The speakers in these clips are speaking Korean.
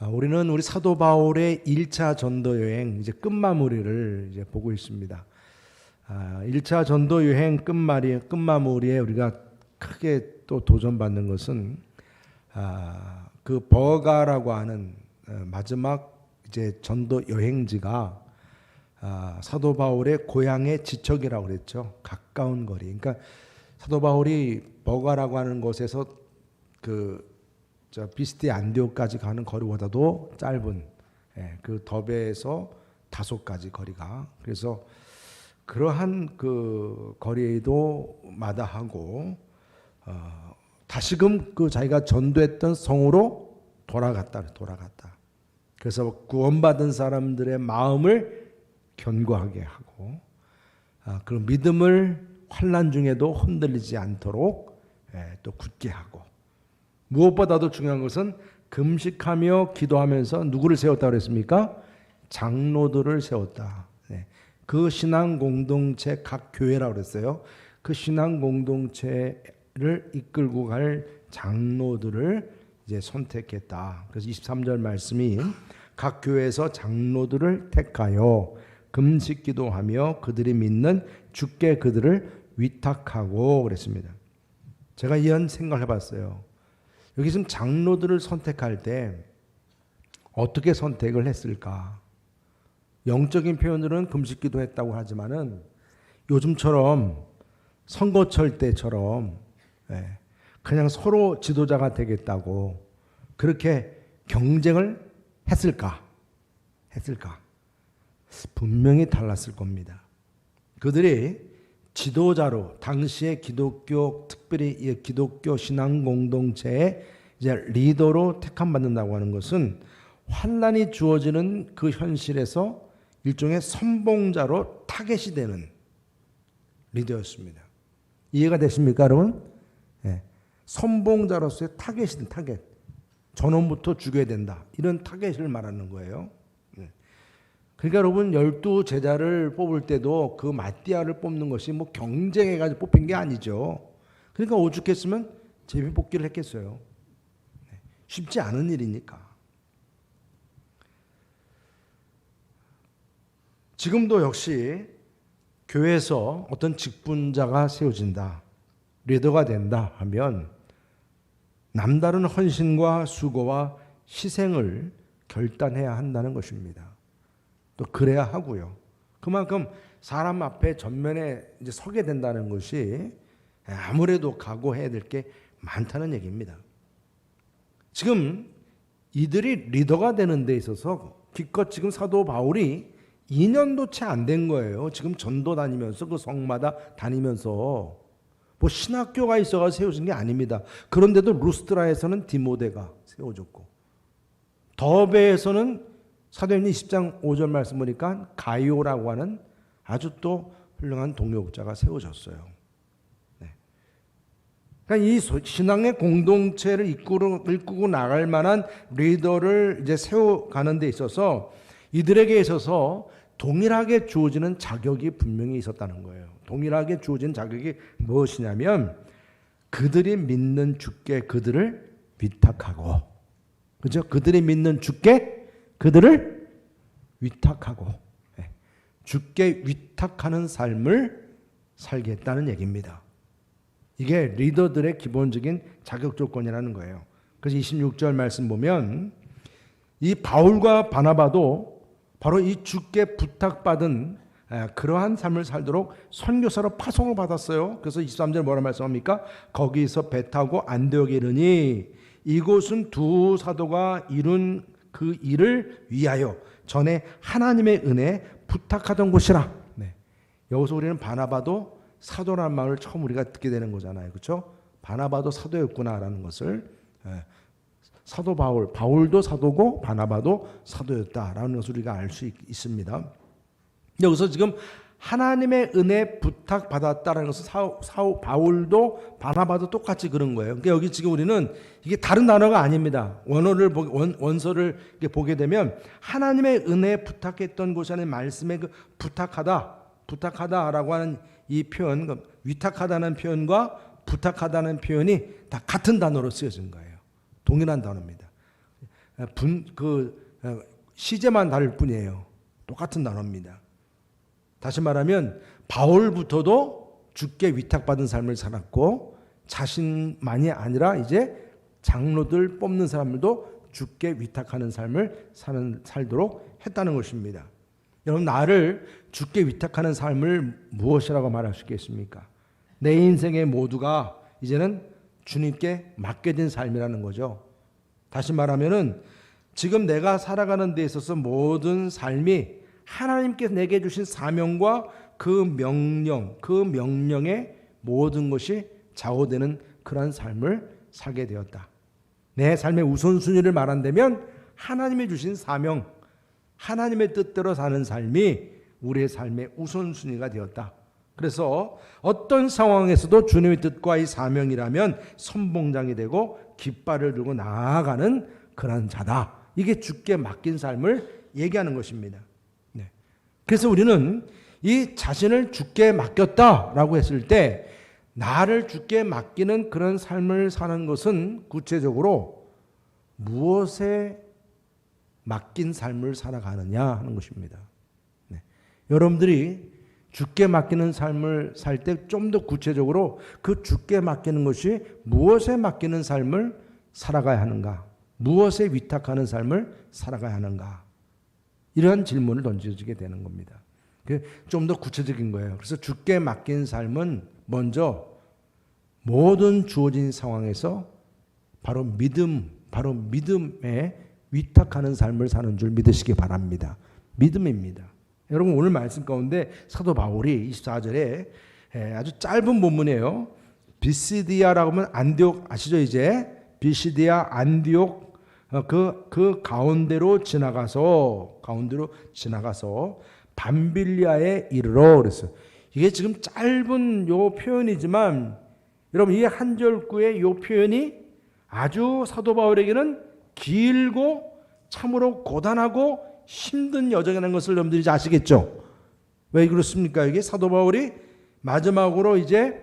우리는 우리 사도 바울의 1차 전도 여행 이제 끝마무리를 이제 보고 있습니다. 1차 전도 여행 끝마무리에 우리가 크게 또 도전받는 것은 그 버가라고 하는 마지막 이제 전도 여행지가 사도 바울의 고향의 지척이라고 그랬죠. 가까운 거리. 그러니까 사도 바울이 버가라고 하는 곳에서 비스디 안디옥까지 가는 거리보다도 짧은 그 더베에서 다소까지 거리가, 그래서 그러한 그 거리에도 마다하고 다시금 그 자기가 전도했던 성으로 돌아갔다. 그래서 구원받은 사람들의 마음을 견고하게 하고 그 믿음을 환난 중에도 흔들리지 않도록 또 굳게 하고, 무엇보다도 중요한 것은 금식하며 기도하면서 누구를 세웠다고 그랬습니까? 장로들을 세웠다. 그 신앙 공동체, 각 교회라고 그랬어요. 그 신앙 공동체를 이끌고 갈 장로들을 이제 선택했다. 그래서 23절 말씀이 각 교회에서 장로들을 택하여 금식 기도하며 그들이 믿는 주께 그들을 위탁하고 그랬습니다. 제가 이런 생각을 해봤어요. 여기 지금 장로들을 선택할 때 어떻게 선택을 했을까? 영적인 표현으로는 금식 기도했다고 하지만은 요즘처럼 선거철 때처럼 그냥 서로 지도자가 되겠다고 그렇게 경쟁을 했을까? 분명히 달랐을 겁니다. 그들이 지도자로 당시의 기독교, 특별히 기독교 신앙 공동체의 이제 리더로 택함받는다고 하는 것은 환난이 주어지는 그 현실에서 일종의 선봉자로 타겟이 되는 리더였습니다. 이해가 되십니까, 여러분? 선봉자로서의 타겟이 타겟. 전원부터 죽여야 된다. 이런 타겟을 말하는 거예요. 그러니까 여러분 12제자를 뽑을 때도 그 마띠아를 뽑는 것이 뭐 경쟁해가지고 뽑힌 게 아니죠. 그러니까 오죽했으면 제비 뽑기를 했겠어요. 쉽지 않은 일이니까. 지금도 역시 교회에서 어떤 직분자가 세워진다, 리더가 된다 하면 남다른 헌신과 수고와 희생을 결단해야 한다는 것입니다. 또 그래야 하고요. 그만큼 사람 앞에 전면에 이제 서게 된다는 것이 아무래도 각오해야 될 게 많다는 얘기입니다. 지금 이들이 리더가 되는 데 있어서 기껏 지금 사도 바울이 2년도 채 안 된 거예요. 지금 전도 다니면서 그 성마다 다니면서 뭐 신학교가 있어가 세워진 게 아닙니다. 그런데도 루스트라에서는 디모데가 세워졌고, 더베에서는 사도행전 20장 5절 말씀 보니까 가이오라고 하는 아주 또 훌륭한 동역자가 세워졌어요. 그러니까 이 신앙의 공동체를 이끌고 나갈 만한 리더를 이제 세워가는 데 있어서 이들에게 있어서 동일하게 주어지는 자격이 분명히 있었다는 거예요. 동일하게 주어진 자격이 무엇이냐면 그들이 믿는 주께 그들을 위탁하고, 그죠? 그들이 믿는 주께 그들을 위탁하고, 주께 위탁하는 삶을 살겠다는 얘기입니다. 이게 리더들의 기본적인 자격 조건이라는 거예요. 그래서 26절 말씀 보면 이 바울과 바나바도 바로 이 주께 부탁받은 그러한 삶을 살도록 선교사로 파송을 받았어요. 그래서 23절 뭐라 말씀합니까? 거기서 배 타고 안디옥에 이르니 이곳은 두 사도가 이룬 그 일을 위하여 전에 하나님의 은혜 부탁하던 곳이라. 여기서 우리는 바나바도 사도라는 말을 처음 우리가 듣게 되는 거잖아요. 그렇죠? 바나바도 사도였구나라는 것을, 사도 바울도 사도고 바나바도 사도였다라는 것을 우리가 알 수 있습니다. 여기서 지금 하나님의 은혜 부탁받았다라는 것은 바울도 바나바도 똑같이 그런 거예요. 그러니까 여기 지금 우리는 이게 다른 단어가 아닙니다. 원서를 보게 되면 하나님의 은혜 부탁했던 곳 안에 말씀에 그 부탁하다라고 하는 이 표현, 위탁하다는 표현과 부탁하다는 표현이 다 같은 단어로 쓰여진 거예요. 동일한 단어입니다. 시제만 다를 뿐이에요. 똑같은 단어입니다. 다시 말하면 바울부터도 주께 위탁받은 삶을 살았고 자신만이 아니라 이제 장로들 뽑는 사람들도 주께 위탁하는 삶을 살도록 했다는 것입니다. 여러분, 나를 주께 위탁하는 삶을 무엇이라고 말할 수 있겠습니까? 내 인생의 모두가 이제는 주님께 맡게 된 삶이라는 거죠. 다시 말하면은 지금 내가 살아가는 데 있어서 모든 삶이 하나님께서 내게 주신 사명과 그 명령, 그 명령의 모든 것이 좌우되는 그런 삶을 살게 되었다. 내 삶의 우선순위를 말한다면 하나님이 주신 사명, 하나님의 뜻대로 사는 삶이 우리의 삶의 우선순위가 되었다. 그래서 어떤 상황에서도 주님의 뜻과 이 사명이라면 선봉장이 되고 깃발을 들고 나아가는 그런 자다. 이게 주께 맡긴 삶을 얘기하는 것입니다. 네. 그래서 우리는 이 자신을 주께 맡겼다라고 했을 때 나를 주께 맡기는 그런 삶을 사는 것은 구체적으로 무엇에 맡긴 삶을 살아가느냐 하는 것입니다. 네. 여러분들이 주께 맡기는 삶을 살 때 좀 더 구체적으로 그 주께 맡기는 것이 무엇에 맡기는 삶을 살아가야 하는가, 무엇에 위탁하는 삶을 살아가야 하는가, 이러한 질문을 던져지게 되는 겁니다. 좀 더 구체적인 거예요. 그래서 주께 맡긴 삶은 먼저 모든 주어진 상황에서 바로 믿음에 위탁하는 삶을 사는 줄 믿으시기 바랍니다. 믿음입니다. 여러분, 오늘 말씀 가운데 사도 바울이 24절에 아주 짧은 본문이에요. 비시디아라고 하면 안디옥 아시죠? 이제 비시디아 안디옥 그 가운데로 지나가서 밤빌리아에 이르러 그랬어요. 이게 지금 짧은 요 표현이지만 여러분, 이 한 절구의 요 표현이 아주 사도 바울에게는 길고 참으로 고단하고 힘든 여정이라는 것을 여러분들이 아시겠죠? 왜 그렇습니까? 이게 사도 바울이 마지막으로 이제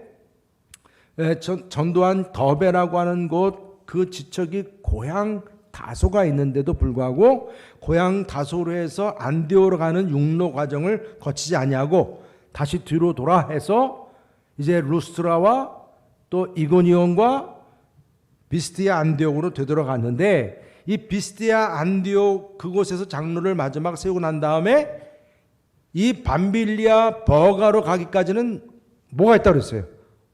전도한 더베라고 하는 곳 그 지척이 고향 다소가 있는데도 불구하고 고향 다소로 해서 안디오로 가는 육로 과정을 거치지 아니하고 다시 뒤로 돌아해서 이제 루스트라와 또 이고니온과 비스티아 안디옥으로 되돌아갔는데 이 비스티아 안디옥 그곳에서 장로를 마지막 세우고 난 다음에 이 밤빌리아 버가로 가기까지는 뭐가 있다고 그랬어요?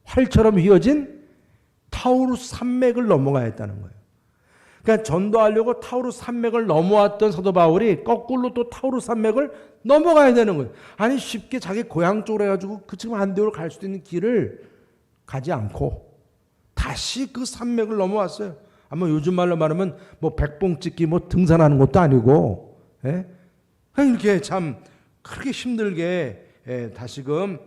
활처럼 휘어진 타우루스 산맥을 넘어가야 했다는 거예요. 그러니까 전도하려고 타우루스 산맥을 넘어왔던 사도 바울이 거꾸로 또 타우루스 산맥을 넘어가야 되는 거예요. 아니, 쉽게 자기 고향 쪽으로 해가지고 그 지금 안디옥으로 갈 수 있는 길을 가지 않고 다시 그 산맥을 넘어왔어요. 아마 요즘 말로 말하면 뭐 백봉 찍기 뭐 등산하는 것도 아니고, 이렇게 참 그렇게 힘들게 다시금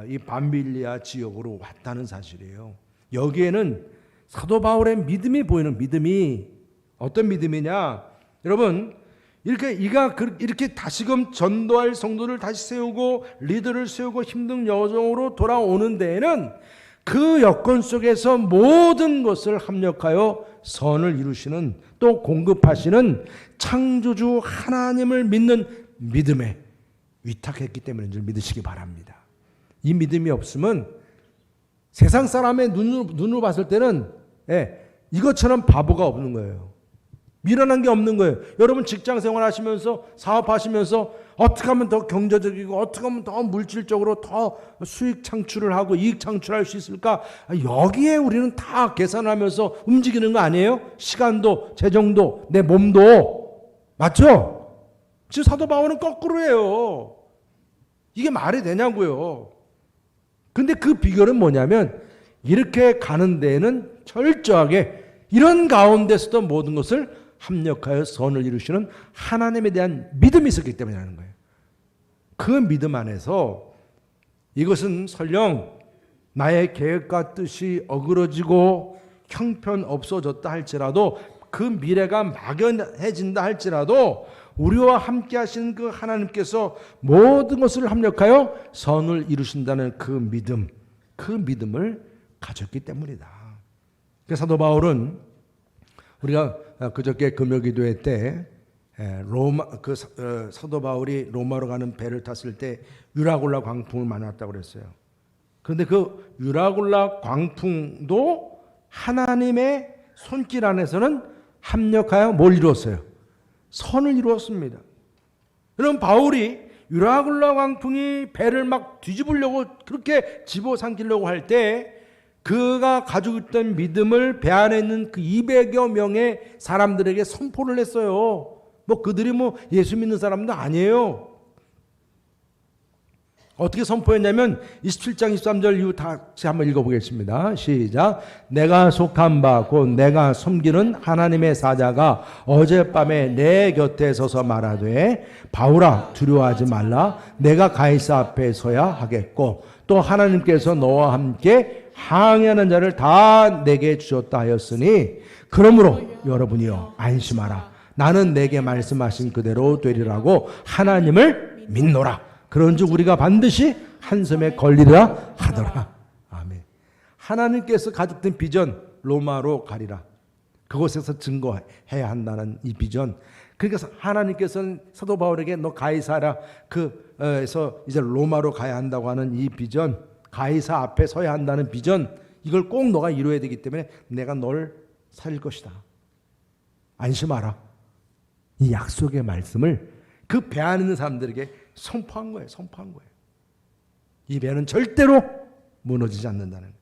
이 밤빌리아 지역으로 왔다는 사실이에요. 여기에는 사도 바울의 믿음이 보이는 믿음이 어떤 믿음이냐? 여러분, 이렇게 다시금 전도할 성도를 다시 세우고 리더를 세우고 힘든 여정으로 돌아오는 데에는 그 여건 속에서 모든 것을 합력하여 선을 이루시는 또 공급하시는 창조주 하나님을 믿는 믿음에 위탁했기 때문인 줄 믿으시기 바랍니다. 이 믿음이 없으면 세상 사람의 눈으로 봤을 때는 이것처럼 바보가 없는 거예요. 미련한 게 없는 거예요. 여러분 직장 생활하시면서 사업하시면서 어떻게 하면 더 경제적이고 어떻게 하면 더 물질적으로 더 수익 창출을 하고 이익 창출할 수 있을까? 여기에 우리는 다 계산하면서 움직이는 거 아니에요? 시간도 재정도 내 몸도. 맞죠? 지금 사도 바울은 거꾸로 해요. 이게 말이 되냐고요. 근데 그 비결은 뭐냐면 이렇게 가는 데에는 철저하게 이런 가운데서도 모든 것을 합력하여 선을 이루시는 하나님에 대한 믿음이 있었기 때문이라는 거예요. 그 믿음 안에서 이것은 설령 나의 계획과 뜻이 어그러지고 형편 없어졌다 할지라도 그 미래가 막연해진다 할지라도 우리와 함께 하시는 그 하나님께서 모든 것을 합력하여 선을 이루신다는 그 믿음을 가졌기 때문이다. 그래서 사도 바울은 우리가 그저께 금요기도회 때 로마 사도 바울이 로마로 가는 배를 탔을 때 유라굴라 광풍을 만났다고 그랬어요. 그런데 그 유라굴라 광풍도 하나님의 손길 안에서는 합력하여 뭘 이루었어요? 선을 이루었습니다. 여러분, 바울이 유라굴라 광풍이 배를 막 뒤집으려고 그렇게 집어삼키려고 할 때 그가 가지고 있던 믿음을 배 안에 있는 그 200여 명의 사람들에게 선포를 했어요. 뭐 그들이 뭐 예수 믿는 사람도 아니에요. 어떻게 선포했냐면 27장 23절 이후 다시 한번 읽어보겠습니다. 시작. 내가 속한 바 곧 내가 섬기는 하나님의 사자가 어젯밤에 내 곁에 서서 말하되 바울아 두려워하지 말라. 내가 가이사 앞에 서야 하겠고 또 하나님께서 너와 함께 항해하는 자를 다 내게 주셨다 하였으니 그러므로 여러분이여 안심하라. 나는 내게 말씀하신 그대로 되리라고 하나님을 믿노라. 그런즉 우리가 반드시 한 섬에 걸리라 하더라. 아멘. 하나님께서 가졌던 비전, 로마로 가리라. 그곳에서 증거해야 한다는 이 비전. 그러니까 하나님께서는 사도 바울에게 너 가이사라 그에서 이제 로마로 가야 한다고 하는 이 비전, 가이사 앞에 서야 한다는 비전, 이걸 꼭 너가 이루어야 되기 때문에 내가 널 살릴 것이다. 안심하라. 이 약속의 말씀을 그 배 안에 있는 사람들에게 선포한 거예요. 선포한 거예요. 이 배는 절대로 무너지지 않는다는.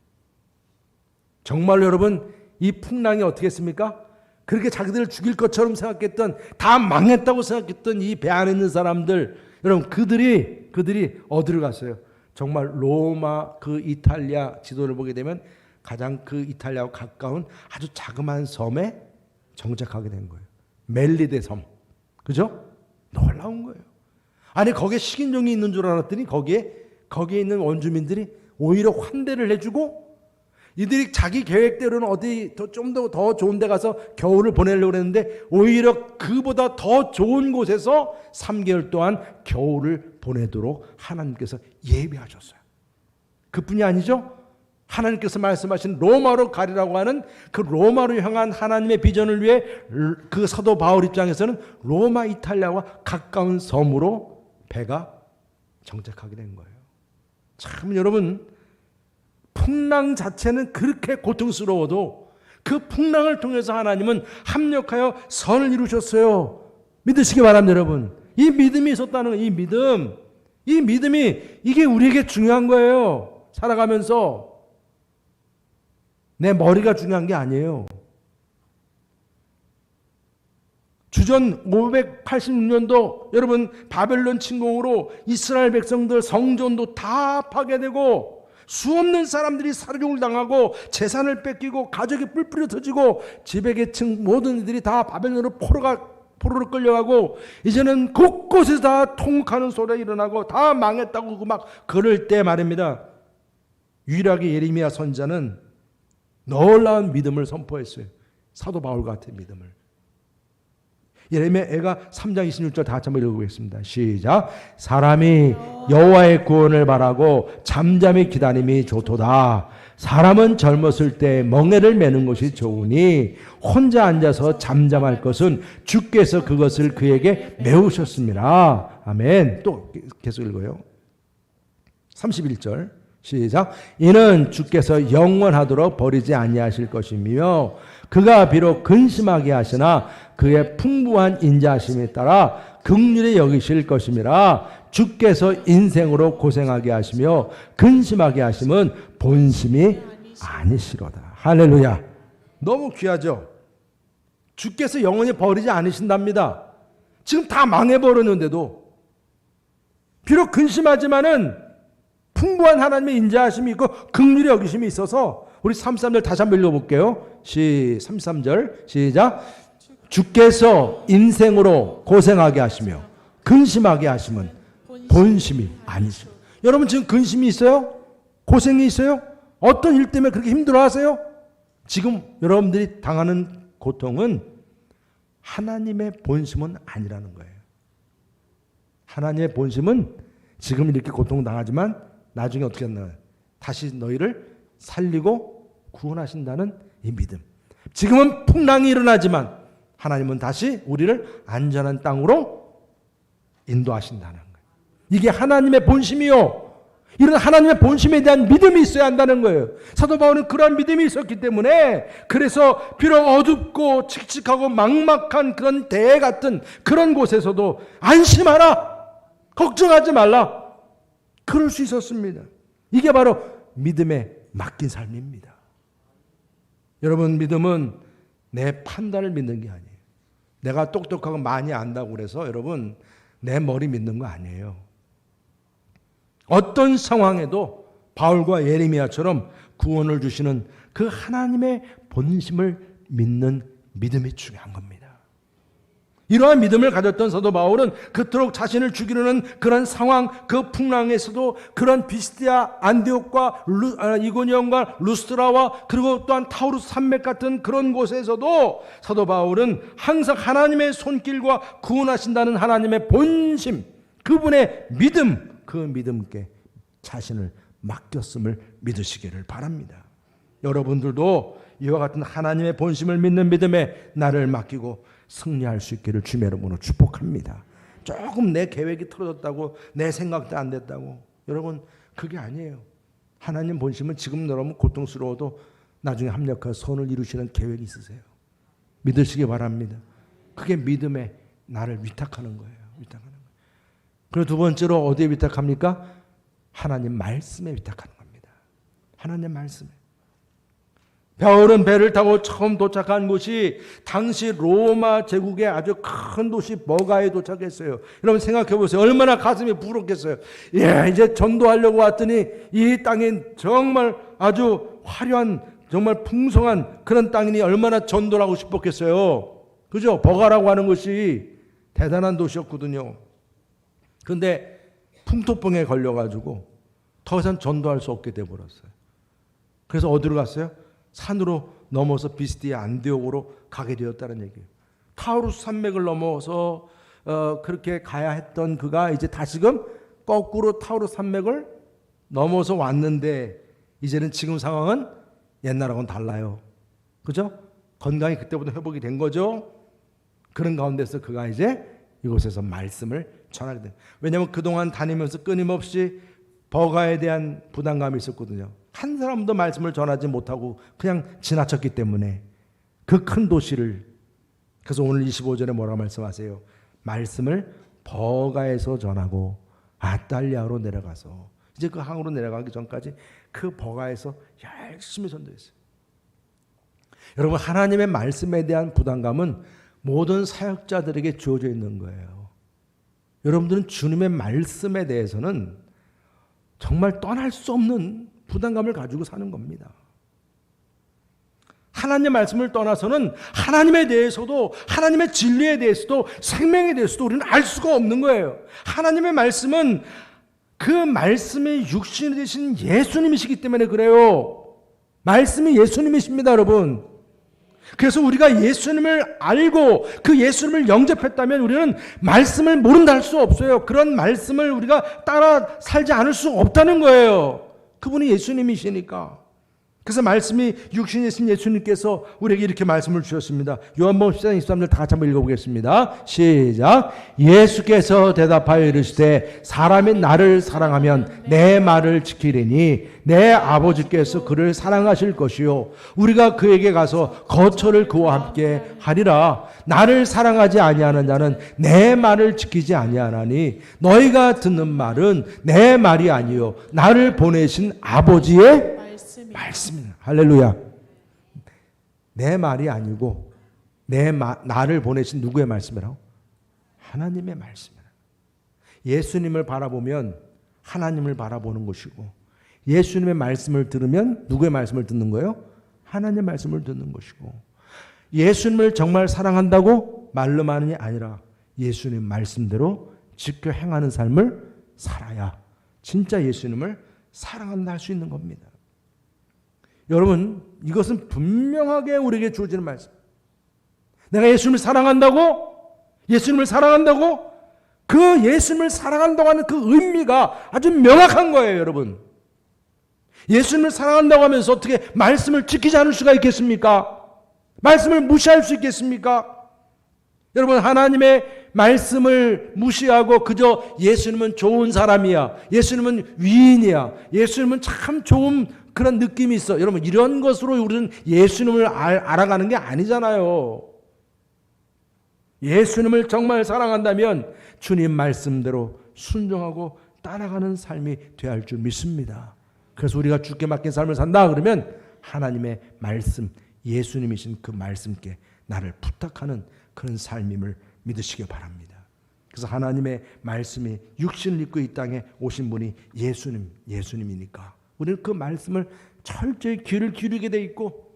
정말로 여러분, 이 풍랑이 어떻게 했습니까? 그렇게 자기들을 죽일 것처럼 생각했던, 다 망했다고 생각했던 이 배 안에 있는 사람들, 여러분 그들이 어디를 갔어요? 정말 로마 그 이탈리아 지도를 보게 되면 가장 그 이탈리아와 가까운 아주 자그마한 섬에 정착하게 된 거예요. 멜리데 섬. 그죠? 놀라운 거예요. 아니 거기에 식인종이 있는 줄 알았더니 거기에 있는 원주민들이 오히려 환대를 해주고 이들이 자기 계획대로는 어디 좀 더 좋은 데 가서 겨울을 보내려고 했는데 오히려 그보다 더 좋은 곳에서 3개월 동안 겨울을 보내도록 하나님께서 예비하셨어요. 그뿐이 아니죠. 하나님께서 말씀하신 로마로 가리라고 하는 그 로마로 향한 하나님의 비전을 위해 그 사도 바울 입장에서는 로마 이탈리아와 가까운 섬으로 배가 정착하게 된 거예요. 참 여러분, 풍랑 자체는 그렇게 고통스러워도 그 풍랑을 통해서 하나님은 합력하여 선을 이루셨어요. 믿으시기 바랍니다. 여러분, 이 믿음이 있었다는 거, 이 믿음이 이게 우리에게 중요한 거예요. 살아가면서 내 머리가 중요한 게 아니에요. 주전 586년도 여러분 바벨론 침공으로 이스라엘 백성들 성전도 다 파괴되고 수없는 사람들이 살해를 당하고 재산을 뺏기고 가족이 뿔뿔이 터지고 지배계층 모든 이들이 다 바벨론으로 포로로 끌려가고 이제는 곳곳에서 다 통곡하는 소리가 일어나고 다 망했다고 막 그럴 때 말입니다. 유일하게 예레미야 선지자는 놀라운 믿음을 선포했어요. 사도 바울 같은 믿음을. 예레미야가 3장 26절 다 같이 한번 읽어보겠습니다. 시작. 사람이 여호와의 구원을 바라고 잠잠히 기다림이 좋도다. 사람은 젊었을 때 멍에를 매는 것이 좋으니 혼자 앉아서 잠잠할 것은 주께서 그것을 그에게 메우셨습니다. 아멘. 또 계속 읽어요. 31절 시작. 이는 주께서 영원하도록 버리지 아니하실 것이며 그가 비록 근심하게 하시나 그의 풍부한 인자하심에 따라 긍휼히 여기실 것임이라. 주께서 인생으로 고생하게 하시며 근심하게 하심은 본심이 아니시로다. 할렐루야. 너무 귀하죠. 주께서 영원히 버리지 않으신답니다. 지금 다 망해버렸는데도 비록 근심하지만은 풍부한 하나님의 인자하심이 있고 긍휼히 여기심이 있어서 우리 33절 다시 한번 읽어볼게요. 33절 시작. 주께서 인생으로 고생하게 하시며 근심하게 하심은 본심이 아니죠. 여러분 지금 근심이 있어요? 고생이 있어요? 어떤 일 때문에 그렇게 힘들어하세요? 지금 여러분들이 당하는 고통은 하나님의 본심은 아니라는 거예요. 하나님의 본심은 지금 이렇게 고통당하지만 나중에 어떻게 하나요? 다시 너희를 살리고 구원하신다는 이 믿음. 지금은 풍랑이 일어나지만 하나님은 다시 우리를 안전한 땅으로 인도하신다는 거예요. 이게 하나님의 본심이요. 이런 하나님의 본심에 대한 믿음이 있어야 한다는 거예요. 사도 바울은 그러한 믿음이 있었기 때문에 그래서 비록 어둡고 칙칙하고 막막한 그런 대 같은 그런 곳에서도 안심하라, 걱정하지 말라, 그럴 수 있었습니다. 이게 바로 믿음에 맡긴 삶입니다. 여러분, 믿음은 내 판단을 믿는 게 아니에요. 내가 똑똑하고 많이 안다고 그래서 여러분 내 머리 믿는 거 아니에요. 어떤 상황에도 바울과 예레미야처럼 구원을 주시는 그 하나님의 본심을 믿는 믿음이 중요한 겁니다. 이러한 믿음을 가졌던 사도 바울은 그토록 자신을 죽이려는 그런 상황, 그 풍랑에서도 그런 비스디아, 안디옥과 이고니온과 루스드라와 그리고 또한 타우루스 산맥 같은 그런 곳에서도 사도 바울은 항상 하나님의 손길과 구원하신다는 하나님의 본심, 그분의 믿음, 그 믿음께 자신을 맡겼음을 믿으시기를 바랍니다. 여러분들도 이와 같은 하나님의 본심을 믿는 믿음에 나를 맡기고 승리할 수 있기를 주님의 이름으로 축복합니다. 조금 내 계획이 틀어졌다고, 내 생각도 안 됐다고, 여러분 그게 아니에요. 하나님 본심은 지금 너무 고통스러워도 나중에 합력해서 선을 이루시는 계획이 있으세요. 믿으시기 바랍니다. 그게 믿음에 나를 위탁하는 거예요. 위탁하는 거예요. 그리고 두 번째로 어디에 위탁합니까? 하나님 말씀에 위탁하는 겁니다. 하나님 말씀에. 바울은 배를 타고 처음 도착한 곳이 당시 로마 제국의 아주 큰 도시 버가에 도착했어요. 여러분 생각해 보세요. 얼마나 가슴이 부럽겠어요. 예, 이제 전도하려고 왔더니 이 땅이 정말 아주 화려한, 정말 풍성한 그런 땅이니 얼마나 전도를 하고 싶었겠어요. 그죠? 버가라고 하는 것이 대단한 도시였거든요. 그런데 풍토병에 걸려가지고 더 이상 전도할 수 없게 돼버렸어요. 그래서 어디로 갔어요? 산으로 넘어서 비스디아 안디옥으로 가게 되었다는 얘기예요. 타우루스 산맥을 넘어서 그렇게 가야 했던 그가 이제 다시금 거꾸로 타우루스 산맥을 넘어서 왔는데 이제는 지금 상황은 옛날하고는 달라요. 그죠? 건강이 그때보다 회복이 된 거죠. 그런 가운데서 그가 이제 이곳에서 말씀을 전하게 된. 왜냐하면 그동안 다니면서 끊임없이 버가에 대한 부담감이 있었거든요. 한 사람도 말씀을 전하지 못하고 그냥 지나쳤기 때문에 그 큰 도시를, 그래서 오늘 25절에 뭐라고 말씀하세요? 말씀을 버가에서 전하고 아달리아로 내려가서, 이제 그 항으로 내려가기 전까지 그 버가에서 열심히 전도했어요. 여러분, 하나님의 말씀에 대한 부담감은 모든 사역자들에게 주어져 있는 거예요. 여러분들은 주님의 말씀에 대해서는 정말 떠날 수 없는 부담감을 가지고 사는 겁니다. 하나님의 말씀을 떠나서는 하나님에 대해서도, 하나님의 진리에 대해서도, 생명에 대해서도 우리는 알 수가 없는 거예요. 하나님의 말씀은 그 말씀이 육신이 되신 예수님이시기 때문에 그래요. 말씀이 예수님이십니다, 여러분. 그래서 우리가 예수님을 알고 그 예수님을 영접했다면 우리는 말씀을 모른다 할 수 없어요. 그런 말씀을 우리가 따라 살지 않을 수 없다는 거예요. 그분이 예수님이시니까. 그래서 말씀이 육신이 되신 예수님께서 우리에게 이렇게 말씀을 주셨습니다. 요한복음 10장 23절 다 같이 한번 읽어보겠습니다. 시작. 예수께서 대답하여 이르시되 사람이 나를 사랑하면 내 말을 지키리니 내 아버지께서 그를 사랑하실 것이요 우리가 그에게 가서 거처를 그와 함께 하리라. 나를 사랑하지 아니하는 자는 내 말을 지키지 아니하나니 너희가 듣는 말은 내 말이 아니요 나를 보내신 아버지의 말씀입니다. 할렐루야. 내 말이 아니고 나를 보내신 누구의 말씀이라고? 하나님의 말씀이라. 예수님을 바라보면 하나님을 바라보는 것이고, 예수님의 말씀을 들으면 누구의 말씀을 듣는 거예요? 하나님의 말씀을 듣는 것이고, 예수님을 정말 사랑한다고 말로만이 아니라 예수님 말씀대로 지켜 행하는 삶을 살아야 진짜 예수님을 사랑한다 할 수 있는 겁니다. 여러분, 이것은 분명하게 우리에게 주어지는 말씀. 내가 예수님을 사랑한다고? 예수님을 사랑한다고? 그 예수님을 사랑한다고 하는 그 의미가 아주 명확한 거예요, 여러분. 예수님을 사랑한다고 하면서 어떻게 말씀을 지키지 않을 수가 있겠습니까? 말씀을 무시할 수 있겠습니까? 여러분, 하나님의 말씀을 무시하고 그저 예수님은 좋은 사람이야, 예수님은 위인이야, 예수님은 참 좋은 그런 느낌이 있어, 여러분, 이런 것으로 우리는 예수님을 알아가는 게 아니잖아요. 예수님을 정말 사랑한다면 주님 말씀대로 순종하고 따라가는 삶이 되어야 할 줄 믿습니다. 그래서 우리가 주께 맡긴 삶을 산다 그러면 하나님의 말씀, 예수님이신 그 말씀께 나를 부탁하는 그런 삶임을 믿으시기 바랍니다. 그래서 하나님의 말씀이 육신을 입고 이 땅에 오신 분이 예수님이니까 우리는 그 말씀을 철저히 귀를 기울이게 돼 있고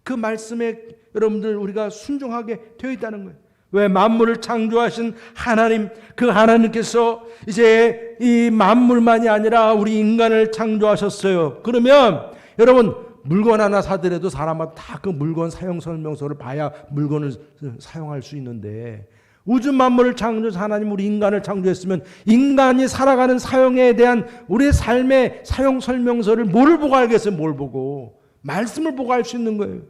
그 말씀에 여러분들 우리가 순종하게 되어 있다는 거예요. 왜? 만물을 창조하신 하나님, 그 하나님께서 이제 이 만물만이 아니라 우리 인간을 창조하셨어요. 그러면 여러분, 물건 하나 사더라도 사람마다 다 그 물건 사용 설명서를 봐야 물건을 사용할 수 있는데, 우주 만물을 창조해서 하나님 우리 인간을 창조했으면 인간이 살아가는 사용에 대한 우리의 삶의 사용 설명서를 뭘 보고 알겠어요? 뭘 보고? 말씀을 보고 알 수 있는 거예요.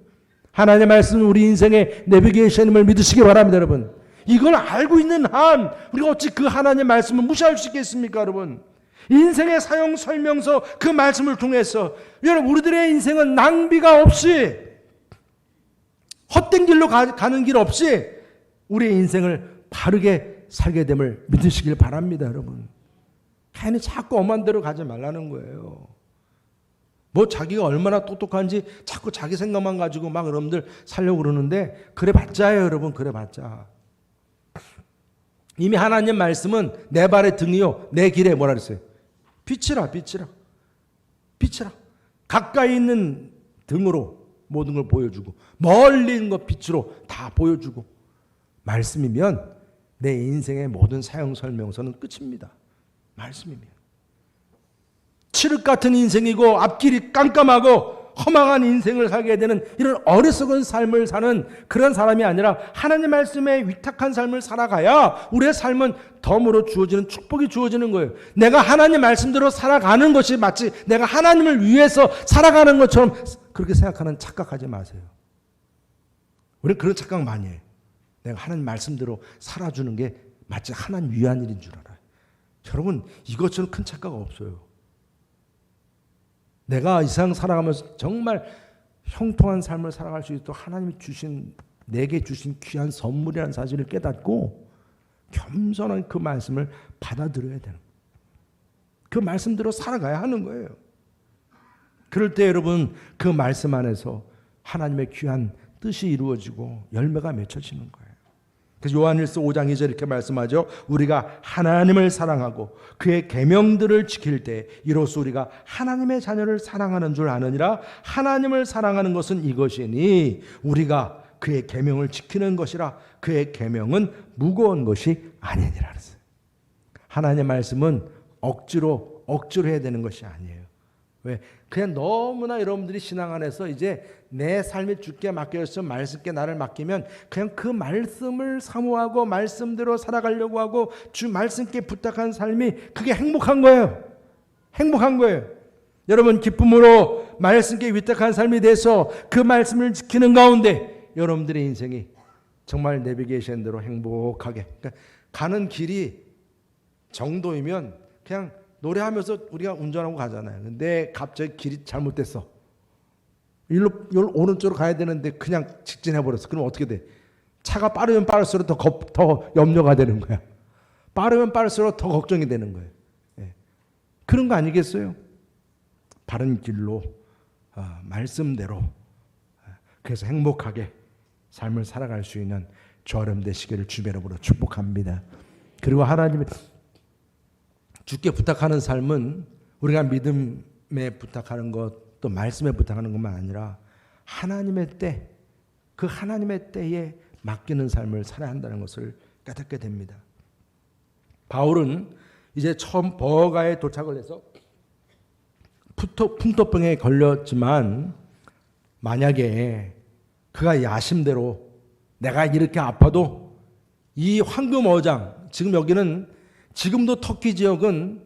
하나님의 말씀은 우리 인생의 내비게이션임을 믿으시기 바랍니다. 여러분, 이걸 알고 있는 한 우리가 어찌 그 하나님의 말씀을 무시할 수 있겠습니까? 여러분, 인생의 사용 설명서 그 말씀을 통해서 여러분, 우리들의 인생은 낭비가 없이, 헛된 길로 가는 길 없이 우리의 인생을 바르게 살게 됨을 믿으시길 바랍니다. 여러분, 괜히 자꾸 엄한 대로 가지 말라는 거예요. 뭐 자기가 얼마나 똑똑한지 자꾸 자기 생각만 가지고 막 여러분들 살려고 그러는데, 그래 봤자예요. 여러분, 그래 봤자. 이미 하나님 말씀은 내 발의 등이요 내 길에 뭐라 그랬어요? 빛이라. 가까이 있는 등으로 모든 걸 보여주고 멀리 있는 것 빛으로 다 보여주고, 말씀이면 내 인생의 모든 사용 설명서는 끝입니다. 말씀이면. 칠흑 같은 인생이고 앞길이 깜깜하고 허망한 인생을 살게 되는 이런 어리석은 삶을 사는 그런 사람이 아니라 하나님 말씀에 위탁한 삶을 살아가야 우리의 삶은 덤으로 주어지는 축복이 주어지는 거예요. 내가 하나님 말씀대로 살아가는 것이 마치 내가 하나님을 위해서 살아가는 것처럼 그렇게 생각하는 착각하지 마세요. 우리는 그런 착각 많이 해요. 내가 하나님 말씀대로 살아주는 게 마치 하나님 위한 일인 줄 알아요. 여러분, 이것처럼 큰 착각 없어요. 내가 이 세상 살아가면서 정말 형통한 삶을 살아갈 수 있도록 하나님이 주신, 내게 주신 귀한 선물이라는 사실을 깨닫고 겸손한 그 말씀을 받아들여야 되는 거예요. 그 말씀대로 살아가야 하는 거예요. 그럴 때 여러분, 그 말씀 안에서 하나님의 귀한 뜻이 이루어지고 열매가 맺혀지는 거예요. 그래서 요한일서 5장 2절 이렇게 말씀하죠. 우리가 하나님을 사랑하고 그의 계명들을 지킬 때 이로써 우리가 하나님의 자녀를 사랑하는 줄 아느니라. 하나님을 사랑하는 것은 이것이니 우리가 그의 계명을 지키는 것이라. 그의 계명은 무거운 것이 아니니라 그랬어요. 하나님의 말씀은 억지로 해야 되는 것이 아니에요. 왜? 그냥 너무나 여러분들이 신앙 안에서 이제 내 삶이 주께 맡겨졌으면 말씀께 나를 맡기면 그냥 그 말씀을 사모하고 말씀대로 살아가려고 하고 주 말씀께 부탁한 삶이 그게 행복한 거예요. 행복한 거예요. 여러분, 기쁨으로 말씀께 위탁한 삶이 돼서 그 말씀을 지키는 가운데 여러분들의 인생이 정말 내비게이션대로 행복하게, 그러니까 가는 길이 정도이면 그냥 노래하면서 우리가 운전하고 가잖아요. 근데 갑자기 길이 잘못됐어. 일로 오른쪽으로 가야 되는데 그냥 직진해버렸어. 그럼 어떻게 돼? 차가 빠르면 빠를수록 더 염려가 되는 거야. 빠르면 빠를수록 더 걱정이 되는 거예요. 예. 그런 거 아니겠어요? 바른 길로, 말씀대로, 그래서 행복하게 삶을 살아갈 수 있는 저 여러분 되시기를 주배로부터 축복합니다. 그리고 하나님의 주께 부탁하는 삶은 우리가 믿음에 부탁하는 것, 또 말씀에 부탁하는 것만 아니라 하나님의 때, 그 하나님의 때에 맡기는 삶을 살아야 한다는 것을 깨닫게 됩니다. 바울은 이제 처음 버가에 도착을 해서 풍토병에 걸렸지만, 만약에 그가 야심대로 내가 이렇게 아파도 이 황금어장, 지금 여기는 지금도 터키 지역은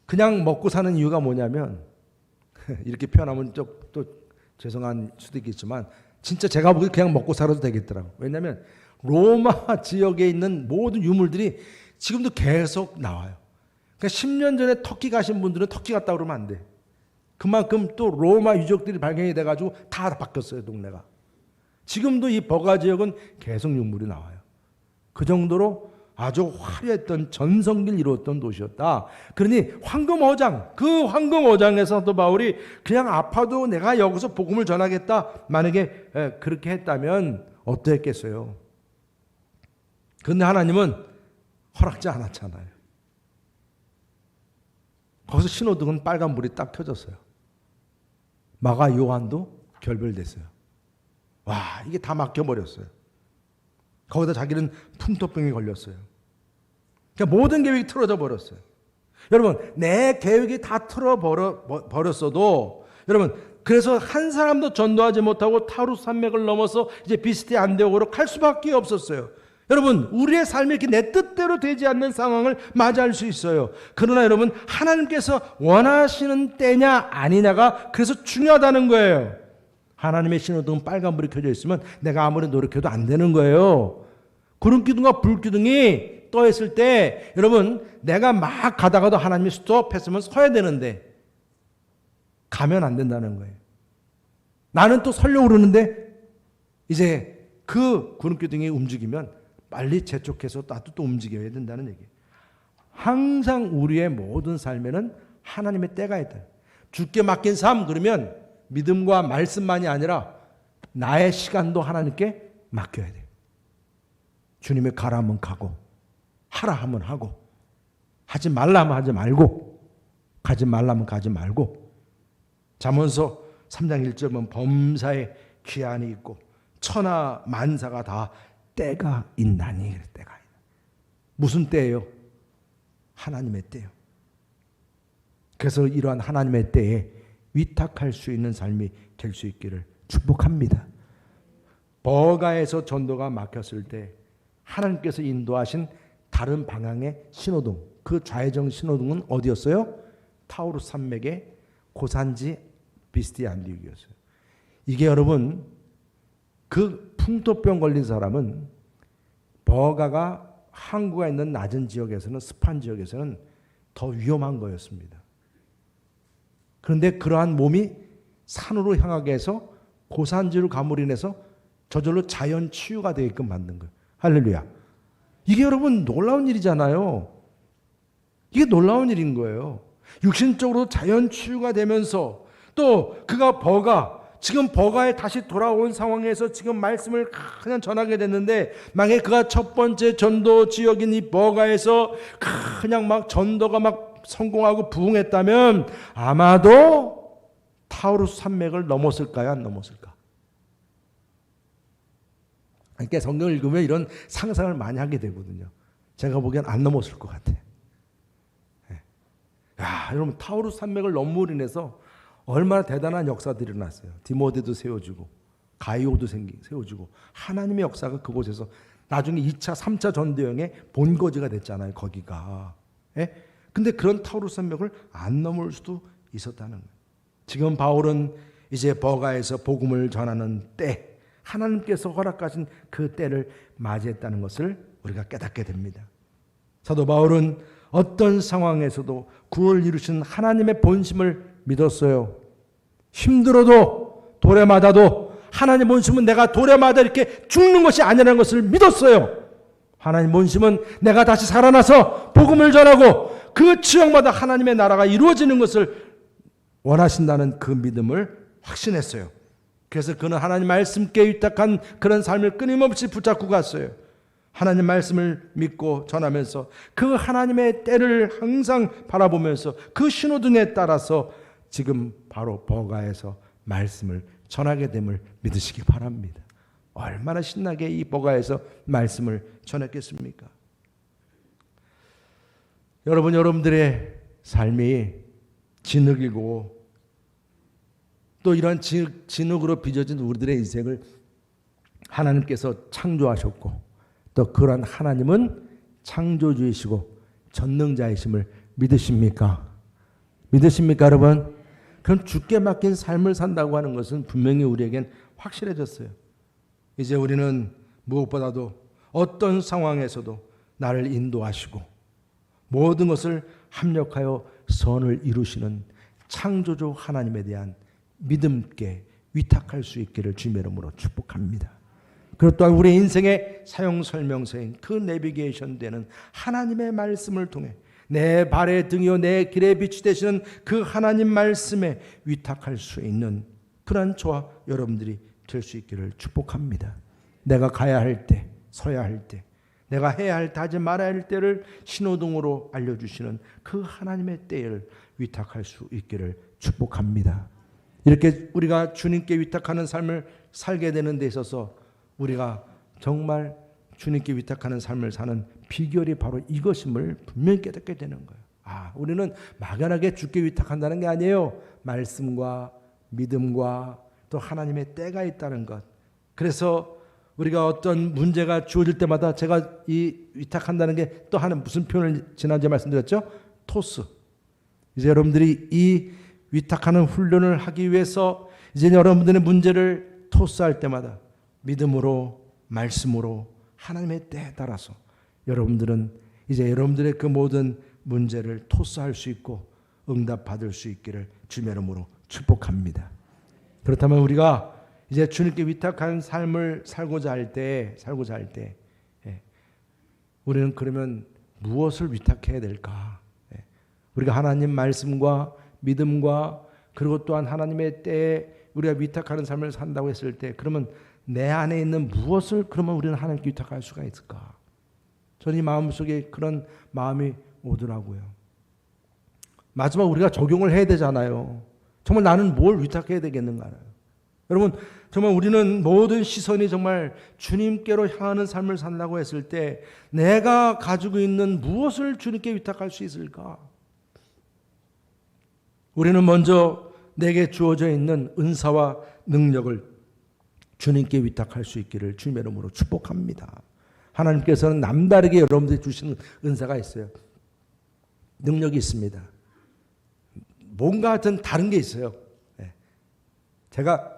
그냥 먹고 사는 이유가 뭐냐면 이렇게 표현하면 또 죄송한 수도 있겠지만 진짜 제가 보기 그냥 먹고 살아도 되겠더라고. 왜냐하면 로마 지역에 있는 모든 유물들이 지금도 계속 나와요. 그러니까 10년 전에 터키 가신 분들은 터키 갔다 그러면 안 돼. 그만큼 또 로마 유적들이 발견이 돼가지고 다 바뀌었어요, 동네가. 지금도 이 버가 지역은 계속 유물이 나와요. 그 정도로 아주 화려했던 전성기를 이루었던 도시였다. 그러니 황금어장, 그 황금어장에서 또 바울이 그냥 아파도 내가 여기서 복음을 전하겠다. 만약에 그렇게 했다면 어떠했겠어요? 그런데 하나님은 허락지 않았잖아요. 거기서 신호등은 빨간불이 딱 켜졌어요. 마가 요한도 결별됐어요. 와, 이게 다 막혀버렸어요. 거기다 자기는 풍토병에 걸렸어요. 그러니까 모든 계획이 틀어져 버렸어요. 여러분, 내 계획이 다 틀어버렸어도 여러분, 그래서 한 사람도 전도하지 못하고 타우루스 산맥을 넘어서 이제 비스티 안디옥으로 갈 수밖에 없었어요. 여러분, 우리의 삶이 이렇게 내 뜻대로 되지 않는 상황을 맞이할 수 있어요. 그러나 여러분, 하나님께서 원하시는 때냐 아니냐가 그래서 중요하다는 거예요. 하나님의 신호등은 빨간불이 켜져 있으면 내가 아무리 노력해도 안 되는 거예요. 구름기둥과 불기둥이 떠 있을 때 여러분, 내가 막 가다가도 하나님이 스톱했으면 서야 되는데 가면 안 된다는 거예요. 나는 또 서려고 그러는데 이제 그 구름기둥이 움직이면 빨리 재촉해서 나도 또 움직여야 된다는 얘기예요. 항상 우리의 모든 삶에는 하나님의 때가 있다. 주께 맡긴 삶, 그러면 믿음과 말씀만이 아니라 나의 시간도 하나님께 맡겨야 돼요. 주님이 가라 하면 가고, 하라 하면 하고, 하지 말라 하면 하지 말고, 가지 말라 하면 가지 말고. 잠언서 3장 1절 보면 범사에 기한이 있고 천하 만사가 다 때가 있나니. 때가 있나. 무슨 때예요? 하나님의 때요. 그래서 이러한 하나님의 때에 위탁할 수 있는 삶이 될 수 있기를 축복합니다. 버가에서 전도가 막혔을 때 하나님께서 인도하신 다른 방향의 신호등, 그 좌회전 신호등은 어디였어요? 타우루스 산맥의 고산지 비스티 안디옥이었어요. 이게 여러분, 그 풍토병 걸린 사람은 버가가 항구가 있는 낮은 지역에서는, 습한 지역에서는 더 위험한 거였습니다. 그런데 그러한 몸이 산으로 향하게 해서 고산지로 감으로 인해서 저절로 자연 치유가 되게끔 만든 거예요. 할렐루야. 이게 여러분 놀라운 일이잖아요. 이게 놀라운 일인 거예요. 육신적으로 자연 치유가 되면서 또 그가 지금 버가에 다시 돌아온 상황에서 지금 말씀을 그냥 전하게 됐는데, 만약에 그가 첫 번째 전도 지역인 이 버가에서 그냥 막 전도가 막 성공하고 부흥했다면 아마도 타우루스 산맥을 넘었을까요? 안 넘었을까? 그러니까 성경을 읽으면 이런 상상을 많이 하게 되거든요. 제가 보기엔 안 넘었을 것 같아요. 야, 여러분, 타우루스 산맥을 넘음으로 인해서 얼마나 대단한 역사들이 일어났어요. 디모데도 세워주고 가이오도 세워주고 하나님의 역사가 그곳에서 나중에 2차, 3차 전도여행의 본거지가 됐잖아요. 거기가. 근데 그런 타우루스 산맥을 안 넘을 수도 있었다는 거예요. 지금 바울은 이제 버가에서 복음을 전하는 때, 하나님께서 허락하신 그 때를 맞이했다는 것을 우리가 깨닫게 됩니다. 사도 바울은 어떤 상황에서도 구원을 이루신 하나님의 본심을 믿었어요. 힘들어도 돌에 맞아도 하나님 본심은 내가 돌에 맞아 이렇게 죽는 것이 아니라는 것을 믿었어요. 하나님 본심은 내가 다시 살아나서 복음을 전하고 그 지역마다 하나님의 나라가 이루어지는 것을 원하신다는 그 믿음을 확신했어요. 그래서 그는 하나님 말씀께 위탁한 그런 삶을 끊임없이 붙잡고 갔어요. 하나님 말씀을 믿고 전하면서 그 하나님의 때를 항상 바라보면서 그 신호등에 따라서 지금 바로 버가에서 말씀을 전하게 됨을 믿으시기 바랍니다. 얼마나 신나게 이 버가에서 말씀을 전했겠습니까? 여러분들의 삶이 진흙이고 또 이런 진흙으로 빚어진 우리들의 인생을 하나님께서 창조하셨고 또 그러한 하나님은 창조주이시고 전능자이심을 믿으십니까? 믿으십니까, 여러분? 그럼 주께 맡긴 삶을 산다고 하는 것은 분명히 우리에겐 확실해졌어요. 이제 우리는 무엇보다도 어떤 상황에서도 나를 인도하시고 모든 것을 합력하여 선을 이루시는 창조주 하나님에 대한 믿음께 위탁할 수 있기를 주님의 이름으로 축복합니다. 그리고 또한 우리 인생의 사용 설명서인 그 내비게이션 되는 하나님의 말씀을 통해 내 발의 등이요 내 길의 빛이 되시는 그 하나님 말씀에 위탁할 수 있는 그런 저와 여러분들이 될 수 있기를 축복합니다. 내가 가야 할 때, 서야 할 때, 내가 해야 할 때, 하지 말아야 할 때를 신호등으로 알려주시는 그 하나님의 때를 위탁할 수 있기를 축복합니다. 이렇게 우리가 주님께 위탁하는 삶을 살게 되는 데 있어서 우리가 정말 주님께 위탁하는 삶을 사는 비결이 바로 이것임을 분명히 깨닫게 되는 거예요. 우리는 막연하게 주께 위탁한다는 게 아니에요. 말씀과 믿음과 또 하나님의 때가 있다는 것. 그래서 우리가 어떤 문제가 주어질 때마다 제가 이 위탁한다는 게 또 하는 무슨 표현을 지난주에 말씀드렸죠? 토스. 이제 여러분들이 이 위탁하는 훈련을 하기 위해서 이제 여러분들의 문제를 토스할 때마다 믿음으로 말씀으로 하나님의 때에 따라서 여러분들은 이제 여러분들의 그 모든 문제를 토스할 수 있고 응답받을 수 있기를 주님의 이름으로 축복합니다. 그렇다면 우리가 이제 주님께 위탁한 삶을 살고자 할 때 우리는 그러면 무엇을 위탁해야 될까? 우리가 하나님 말씀과 믿음과 그리고 또한 하나님의 때에 우리가 위탁하는 삶을 산다고 했을 때 그러면 내 안에 있는 무엇을 그러면 우리는 하나님께 위탁할 수가 있을까? 저는 이 마음속에 그런 마음이 오더라고요. 마지막 우리가 적용을 해야 되잖아요. 정말 나는 뭘 위탁해야 되겠는가? 여러분 정말 우리는 모든 시선이 정말 주님께로 향하는 삶을 산다고 했을 때 내가 가지고 있는 무엇을 주님께 위탁할 수 있을까? 우리는 먼저 내게 주어져 있는 은사와 능력을 주님께 위탁할 수 있기를 주님의 이름으로 축복합니다. 하나님께서는 남다르게 여러분들이 주시는 은사가 있어요. 능력이 있습니다. 뭔가 하여튼 다른 게 있어요. 제가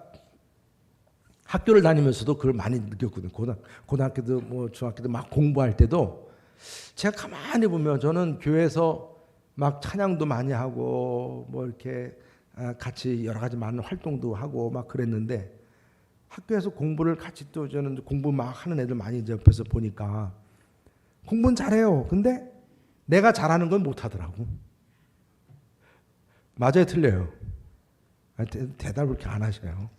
학교를 다니면서도 그걸 많이 느꼈거든요. 고등학교도 뭐 중학교도 막 공부할 때도 제가 가만히 보면 저는 교회에서 막 찬양도 많이 하고 뭐 이렇게 같이 여러 가지 많은 활동도 하고 막 그랬는데 학교에서 공부를 같이 또 저는 공부 막 하는 애들 많이 옆에서 보니까 공부는 잘해요. 근데 내가 잘하는 건 못하더라고. 맞아요, 틀려요? 대답을 그렇게 안 하셔요.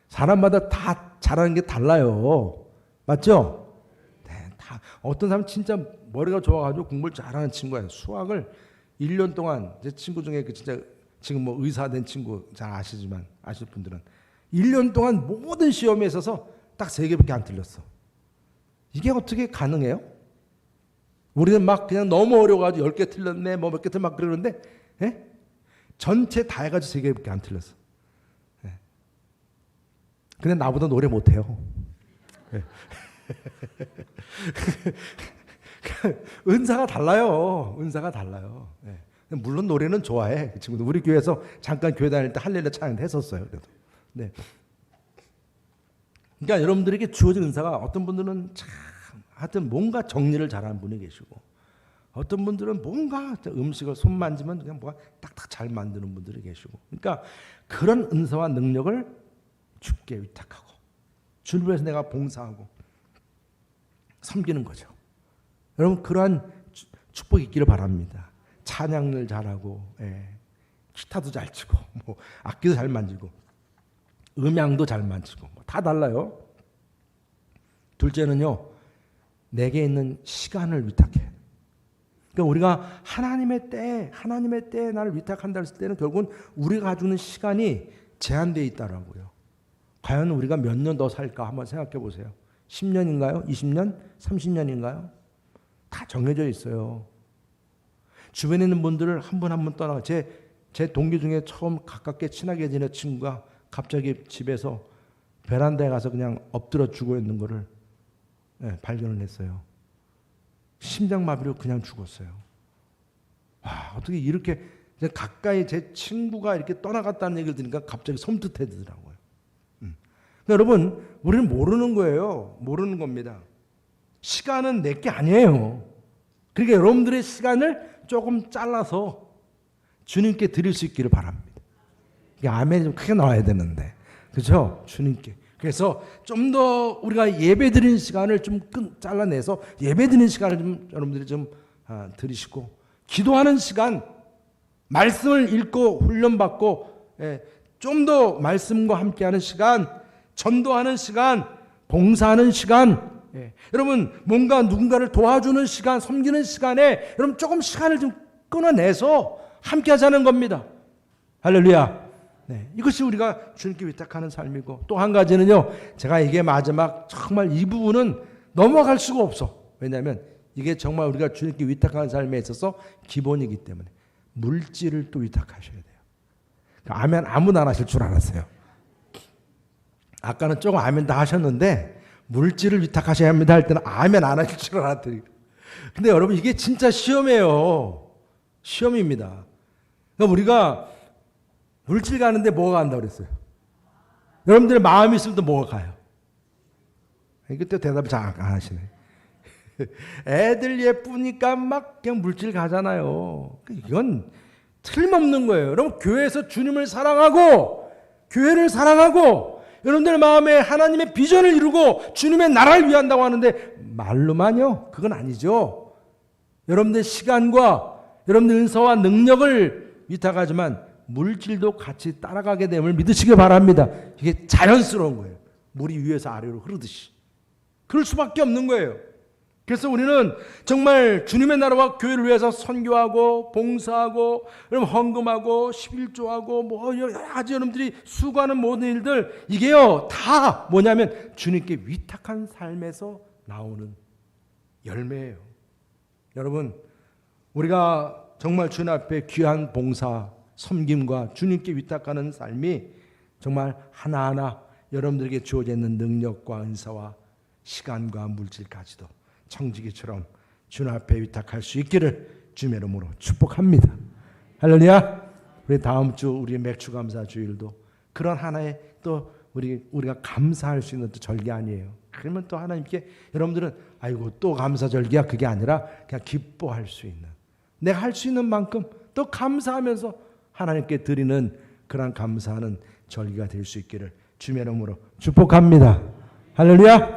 사람마다 다 잘하는 게 달라요. 맞죠? 네, 다 어떤 사람은 진짜 머리가 좋아가지고 공부를 잘하는 친구예요. 수학을 1년 동안 제 친구 중에 그 진짜 지금 뭐 의사 된 친구 잘 아시지만 아실 분들은 1년 동안 모든 시험에 있어서 딱 3개밖에 안 틀렸어. 이게 어떻게 가능해요? 우리는 막 그냥 너무 어려워가지고 10개 틀렸네 뭐 몇 개 틀 막 그러는데 전체 다 해가지고 3개밖에 안 틀렸어. 근데 나보다 노래 못해요. 은사가 달라요. 은사가 달라요. 물론 노래는 좋아해. 그 친구도 우리 교회에서 잠깐 교회 다닐 때 할렐루야 찬양도 했었어요. 그래도. 네. 그러니까 여러분들에게 주어진 은사가 어떤 분들은 참 하여튼 뭔가 정리를 잘하는 분이 계시고 어떤 분들은 뭔가 음식을 손 만지면 그냥 뭐가 딱딱 잘 만드는 분들이 계시고 그러니까 그런 은사와 능력을 주께 위탁하고 주를 위해서 내가 봉사하고 섬기는 거죠. 여러분 그러한 축복이 있기를 바랍니다. 찬양을 잘하고 기타도 잘 치고 뭐 악기도 잘 만지고 음향도 잘 만지고 뭐 다 달라요. 둘째는요. 내게 있는 시간을 위탁해. 그러니까 우리가 하나님의 때에 나를 위탁한다 했을 때는 결국은 우리가 가지고 있는 시간이 제한되어 있다라고요. 과연 우리가 몇 년 더 살까 한번 생각해 보세요. 10년인가요? 20년? 30년인가요? 다 정해져 있어요. 주변에 있는 분들을 한 분 한 분 떠나가 제 동기 중에 처음 가깝게 친하게 지낸 친구가 갑자기 집에서 베란다에 가서 그냥 엎드려 죽어 있는 거를 발견을 했어요. 심장마비로 그냥 죽었어요. 와, 어떻게 이렇게 가까이 제 친구가 이렇게 떠나갔다는 얘기를 들으니까 갑자기 섬뜩해지더라고요. 여러분, 우리는 모르는 거예요. 모르는 겁니다. 시간은 내 게 아니에요. 그러니까 여러분들의 시간을 조금 잘라서 주님께 드릴 수 있기를 바랍니다. 아멘이 좀 크게 나와야 되는데, 그렇죠? 주님께. 그래서 좀 더 우리가 예배드리는 시간을 좀 잘라내서 예배드리는 시간을 좀 여러분들이 좀 드리시고, 기도하는 시간, 말씀을 읽고 훈련받고, 좀 더 말씀과 함께하는 시간, 전도하는 시간, 봉사하는 시간, 여러분 뭔가 누군가를 도와주는 시간, 섬기는 시간에 여러분 조금 시간을 좀 끊어내서 함께하자는 겁니다. 할렐루야. 이것이 우리가 주님께 위탁하는 삶이고, 또 한 가지는요, 제가 이게 마지막 정말 이 부분은 넘어갈 수가 없어. 왜냐하면 이게 정말 우리가 주님께 위탁하는 삶에 있어서 기본이기 때문에 물질을 또 위탁하셔야 돼요. 아멘 아무나 안 하실 줄 알았어요. 아까는 조금 아멘 다 하셨는데 물질을 위탁하셔야 합니다 할 때는 아멘 안 하실 줄 알았더니. 근데 여러분 이게 진짜 시험이에요. 시험입니다. 그러니까 우리가 물질 가는데 뭐가 간다고 그랬어요? 여러분들의 마음이 있으면 또 뭐가 가요? 그때 대답을 잘 안 하시네. 애들 예쁘니까 막 그냥 물질 가잖아요. 이건 틀림없는 거예요. 여러분 교회에서 주님을 사랑하고 교회를 사랑하고 여러분들 마음에 하나님의 비전을 이루고 주님의 나라를 위한다고 하는데 말로만요? 그건 아니죠. 여러분들 시간과 여러분들 은사와 능력을 위탁하지만 물질도 같이 따라가게 됨을 믿으시기 바랍니다. 이게 자연스러운 거예요. 물이 위에서 아래로 흐르듯이. 그럴 수밖에 없는 거예요. 그래서 우리는 정말 주님의 나라와 교회를 위해서 선교하고 봉사하고 헌금하고 11조하고 뭐 여러 가지 여러분들이 수고하는 모든 일들, 이게요 다 뭐냐면 주님께 위탁한 삶에서 나오는 열매예요. 여러분 우리가 정말 주님 앞에 귀한 봉사 섬김과 주님께 위탁하는 삶이 정말 하나하나 여러분들에게 주어져 있는 능력과 은사와 시간과 물질까지도 청지기처럼 주님 앞에 위탁할 수 있기를 주님의 이름으로 축복합니다. 할렐루야. 우리 다음 주 우리 맥주 감사 주일도 그런 하나의 또 우리가 감사할 수 있는 또 절기 아니에요. 그러면 또 하나님께 여러분들은 아이고 또 감사 절기야, 그게 아니라 그냥 기뻐할 수 있는, 내가 할 수 있는 만큼 또 감사하면서 하나님께 드리는 그런 감사하는 절기가 될 수 있기를 주님의 이름으로 축복합니다. 할렐루야.